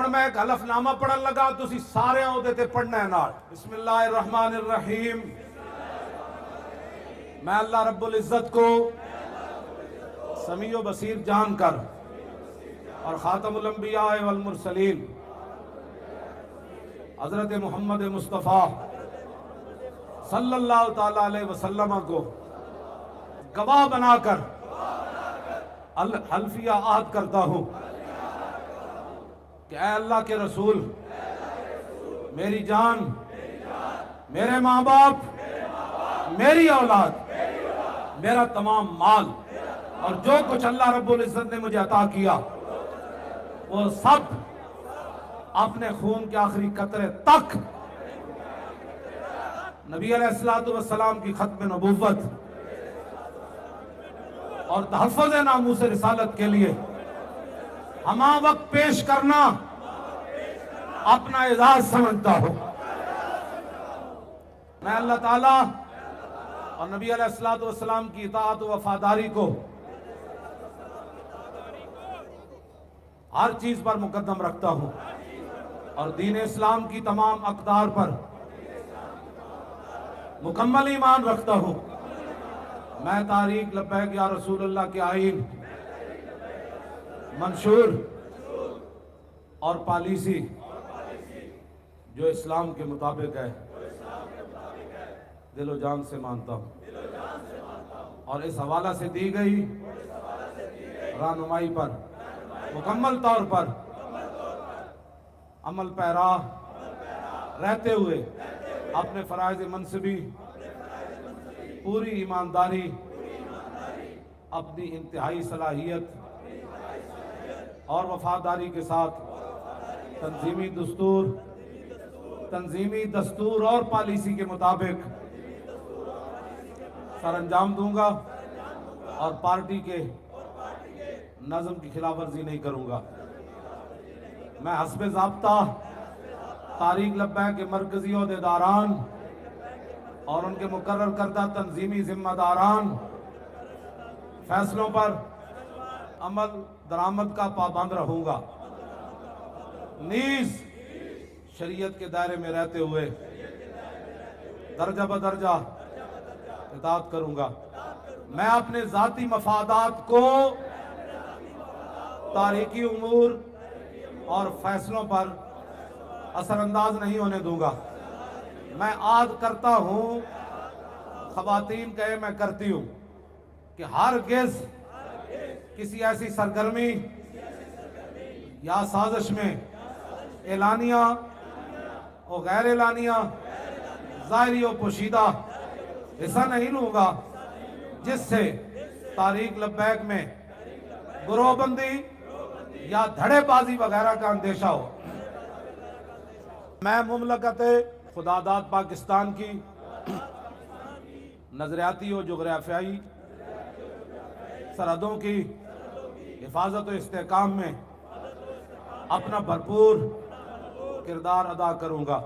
ہن میں ایک حلف نامہ پڑھن لگا، تسی سارے اودے تے پڑھنا ہے نال۔ بسم اللہ الرحمن الرحیم۔ میں اللہ رب العزت کو سمیع و بصیر جان کر اور خاتم الانبیاء والمرسلین حضرت محمد مصطفیٰ صلی اللہ تعالیٰ علیہ وسلم کو گواہ بنا کر حلفیہ عہد کرتا ہوں کہ اے اللہ کے رسول، میری جان، میرے ماں باپ، میری اولاد، میرا تمام مال اور جو کچھ اللہ رب العزت نے مجھے عطا کیا، وہ سب اپنے خون کے آخری قطرے تک نبی علیہ السلام کی ختم نبوت اور تحفظ ناموس رسالت کے لیے ہمہ وقت پیش کرنا اپنا اعزاز سمجھتا ہوں۔ میں اللہ تعالیٰ اور نبی علیہ السلام کی اطاعت و وفاداری کو ہر چیز پر مقدم رکھتا ہوں اور دین اسلام کی تمام اقدار پر مکمل ایمان رکھتا ہوں۔ میں تحریک لبیک یا رسول اللہ کے آئین، منشور اور پالیسی جو اسلام کے مطابق ہے، دل و جان سے مانتا ہوں اور اس حوالہ سے دی گئی رہنمائی پر مکمل طور پر عمل پیرا رہتے ہوئے اپنے فرائض منصبی پوری ایمانداری، اپنی انتہائی صلاحیت اور وفاداری کے ساتھ تنظیمی دستور اور پالیسی کے مطابق سر انجام دوں گا اور پارٹی کے نظم کی خلاف ورزی نہیں کروں گا۔ میں حسب ضابطہ تحریک لبیک کے مرکزی عہدیداران اور ان کے مقرر کردہ تنظیمی ذمہ داران فیصلوں پر عمل درآمد کا پابند رہوں گا، نیز شریعت کے دائرے میں رہتے ہوئے درجہ بدرجہ اطاعت کروں گا۔ میں اپنے ذاتی مفادات کو تاریخی امور اور فیصلوں پر اثر انداز نہیں ہونے دوں گا۔ میں عہد کرتا ہوں، خواتین کہے میں کرتی ہوں، کہ ہرگز کسی ایسی سرگرمی یا سازش میں اعلانیہ اور غیر اعلانیہ، ظاہری و پوشیدہ حصہ نہیں لوں گا جس سے تحریک لبیک میں گروہ بندی یا دھڑے بازی وغیرہ کا اندیشہ ہو۔ میں مملکت خداداد پاکستان کی نظریاتی و جغرافیائی سرحدوں کی حفاظت و استحکام میں اپنا بھرپور کردار ادا کروں گا۔